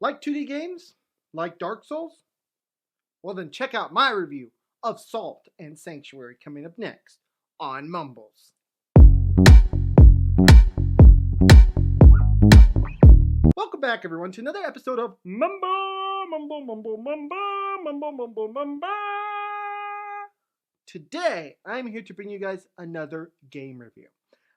Like 2D games? Like Dark Souls? Well then check out my review of Salt and Sanctuary coming up next on Mumbles. Welcome back everyone to another episode of Mumble. Today I'm here to bring you guys another game review.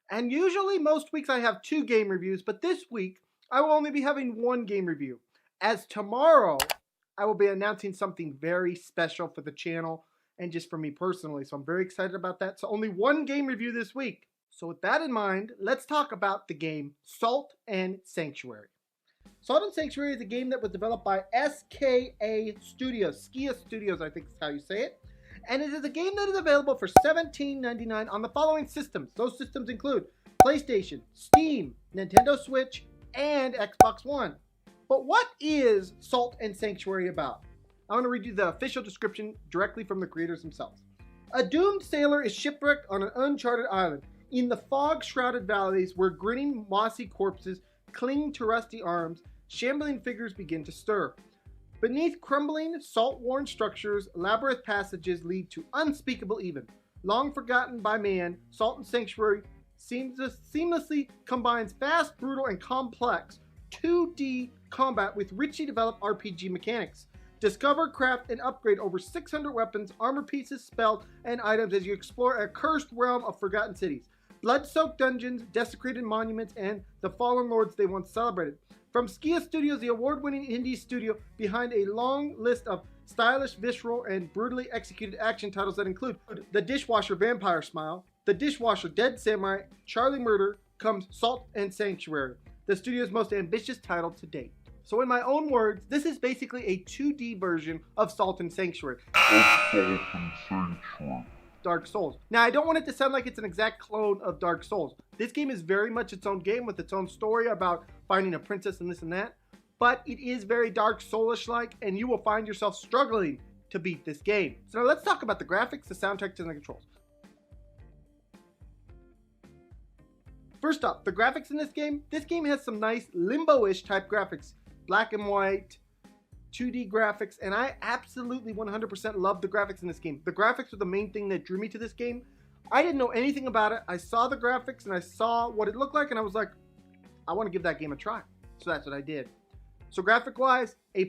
And usually most weeks I have 2 game reviews, but this week I will only be having 1 game review. As tomorrow I will be announcing something very special for the channel and just for me personally, so I'm very excited about that. So only 1 game review this week. So with that in mind, let's talk about the game Salt and Sanctuary. Salt and Sanctuary is a game that was developed by Skia Studios, I think is how you say it. And it is a game that is available for $17.99 on the following systems. Those systems include PlayStation, Steam, Nintendo Switch, and Xbox One. But what is Salt and Sanctuary about? I want to read you the official description directly from the creators themselves. A doomed sailor is shipwrecked on an uncharted island in the fog-shrouded valleys where grinning mossy corpses cling to rusty arms. Shambling figures begin to stir. Beneath crumbling, salt-worn structures, labyrinth passages lead to unspeakable evil. Long forgotten by man, Salt and Sanctuary seamlessly combines fast, brutal, and complex 2D combat with richly developed RPG mechanics. Discover, craft, and upgrade over 600 weapons, armor pieces, spells, and items as you explore a cursed realm of forgotten cities. Blood-soaked dungeons, desecrated monuments, and the fallen lords they once celebrated. From Skia Studios, the award-winning indie studio behind a long list of stylish, visceral, and brutally executed action titles that include The Dishwasher Vampire Smile, The Dishwasher Dead Samurai, Charlie Murder, comes Salt and Sanctuary, the studio's most ambitious title to date. So in my own words, this is basically a 2D version of Salt and Sanctuary. Dark Souls. Now, I don't want it to sound like it's an exact clone of Dark Souls. This game is very much its own game with its own story about finding a princess and this and that. But it is very Dark Soulish-like, and you will find yourself struggling to beat this game. So now let's talk about the graphics, the soundtrack, and the controls. First up, the graphics in this game. This game has some nice limbo-ish type graphics. Black and white, 2D graphics, and I absolutely 100% love the graphics in this game. The graphics were the main thing that drew me to this game. I didn't know anything about it. I saw the graphics and I saw what it looked like and I was like, I want to give that game a try. So that's what I did. So graphic-wise, A++.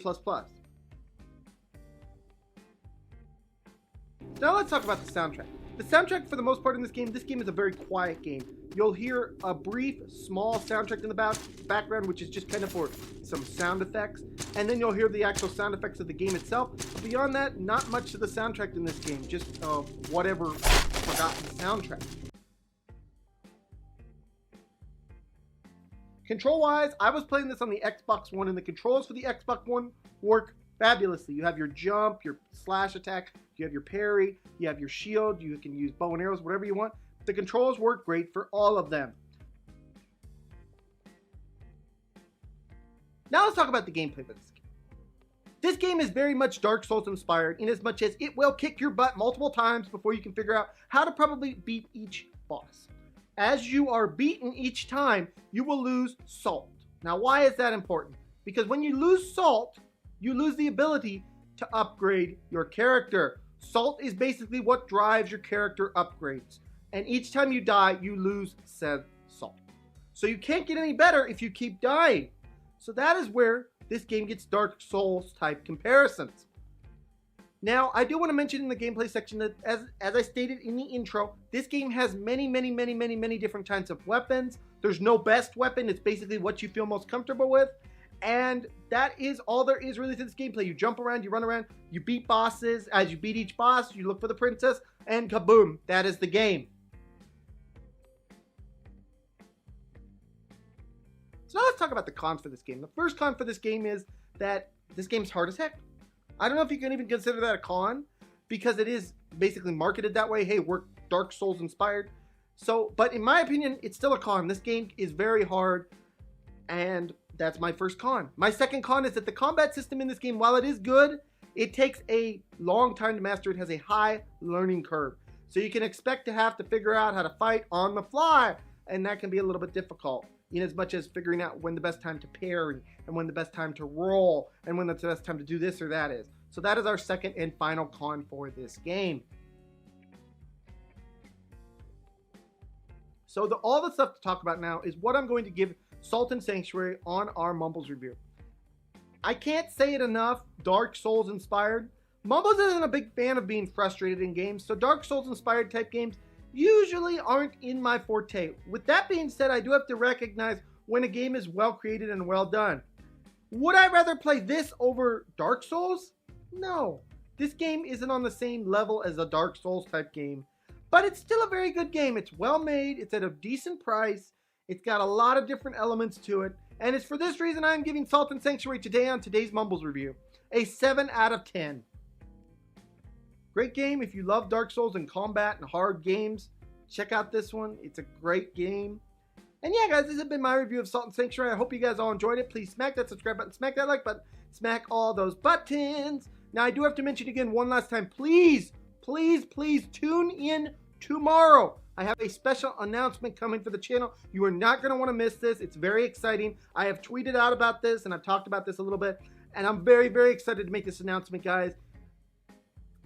Now let's talk about the soundtrack. The soundtrack for the most part in this game is a very quiet game. You'll hear a brief, small soundtrack in the background, which is just kind of for some sound effects. And then you'll hear the actual sound effects of the game itself. But beyond that, not much of the soundtrack in this game, just whatever forgotten soundtrack. Control-wise, I was playing this on the Xbox One, and the controls for the Xbox One work fabulously. You have your jump, your slash attack, you have your parry, you have your shield, you can use bow and arrows, whatever you want. The controls work great for all of them. Now let's talk about the gameplay for this game. This game is very much Dark Souls inspired in as much as it will kick your butt multiple times before you can figure out how to probably beat each boss. As you are beaten each time, you will lose salt. Now why is that important? Because when you lose salt, you lose the ability to upgrade your character. Salt is basically what drives your character upgrades. And each time you die, you lose said salt. So you can't get any better if you keep dying. So that is where this game gets Dark Souls type comparisons. Now, I do want to mention in the gameplay section that as I stated in the intro, this game has many different kinds of weapons. There's no best weapon. It's basically what you feel most comfortable with. And that is all there is really to this gameplay. You jump around, you run around, you beat bosses. As you beat each boss, you look for the princess, and kaboom, that is the game. So now let's talk about the cons for this game. The first con for this game is that this game's hard as heck. I don't know if you can even consider that a con, because it is basically marketed that way. Hey, we're Dark Souls inspired. So, but in my opinion, it's still a con. This game is very hard, and that's my first con. My second con is that the combat system in this game, while it is good, it takes a long time to master. It has a high learning curve. So you can expect to have to figure out how to fight on the fly, and that can be a little bit difficult. in as much as figuring out when the best time to parry and when the best time to roll and when the best time to do this or that is. So that is our second and final con for this game. So all the stuff to talk about now is what I'm going to give Salt and Sanctuary on our Mumbles review. I can't say it enough, Dark Souls inspired. Mumbles isn't a big fan of being frustrated in games, so Dark Souls inspired type games usually aren't in my forte. With that being said, I do have to recognize when a game is well created and well done. Would I rather play this over Dark Souls? No. This game isn't on the same level as a Dark Souls type game, but it's still a very good game. It's well made, it's at a decent price, it's got a lot of different elements to it, and it's for this reason I'm giving Salt and Sanctuary today on today's Mumbles review a 7 out of 10. Great game if you love Dark Souls and combat and hard games. Check out this one. It's a great game. And yeah, guys, this has been my review of Salt and Sanctuary. I hope you guys all enjoyed it. Please smack that subscribe button, smack that like button, smack all those buttons. Now, I do have to mention again one last time, please, please, please tune in tomorrow. I have a special announcement coming for the channel. You are not going to want to miss this. It's very exciting. I have tweeted out about this, and I've talked about this a little bit, and I'm very, very excited to make this announcement, guys.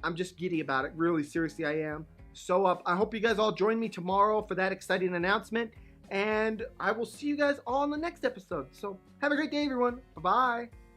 I'm just giddy about it. Really, seriously, I am. So I hope you guys all join me tomorrow for that exciting announcement, and I will see you guys all in the next episode. So have a great day, everyone. Bye-bye.